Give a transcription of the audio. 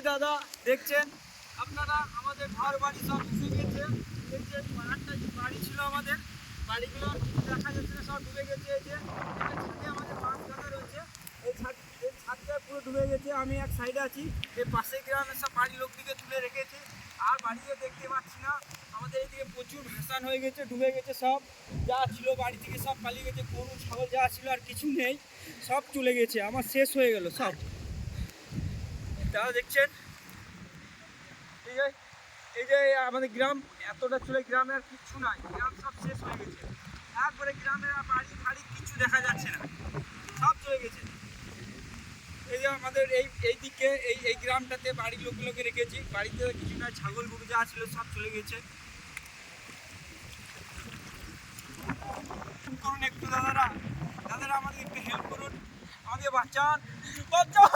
এই দাদা দেখছেন আপনারা আমাদের ঘর বাড়ি সব ভেসে গেছে। এই যে একটা বাড়ি ছিল আমাদের, বাড়িগুলো দেখা যাচ্ছে না, সব ডুবে গেছে। এই যে ছাদে আমাদের মাছ গাদা রয়েছে, এই ছাদটা পুরো ডুবে গেছে। আমি এক সাইডে আছি, এই পাশে গ্রামের সব বাড়ির লোক দিকে তুলে রেখেছি। আর বাড়িতে দেখতে পাচ্ছি না, আমাদের এইদিকে প্রচুর ভাসান হয়ে গেছে, ডুবে গেছে। সব যা ছিল বাড়ি থেকে সব পালিয়ে গেছে, গরু ছাগল যা ছিল আর কিছু নেই, সব চলে গেছে। আমার শেষ হয়ে গেল সব। তারা দেখছেন এই যে আমাদের গ্রাম এতটা চলে, গ্রামে আর কিচ্ছু নাই, গ্রাম সব শেষ হয়ে গেছে। একবারে গ্রামের বাড়ি ফাড়ি কিছু দেখা যাচ্ছে না, সব চলে গেছে। এই যে আমাদের এই দিকে এই গ্রামটাতে বাড়ির লোকগুলোকে রেখেছি, বাড়িতে কিছু না, ছাগল গরু যা ছিল সব চলে গেছে। করুন একটু দাদারা, দাদারা আমাদের একটু হেল্প করুন, আমাদের বাঁচান বাঁচান।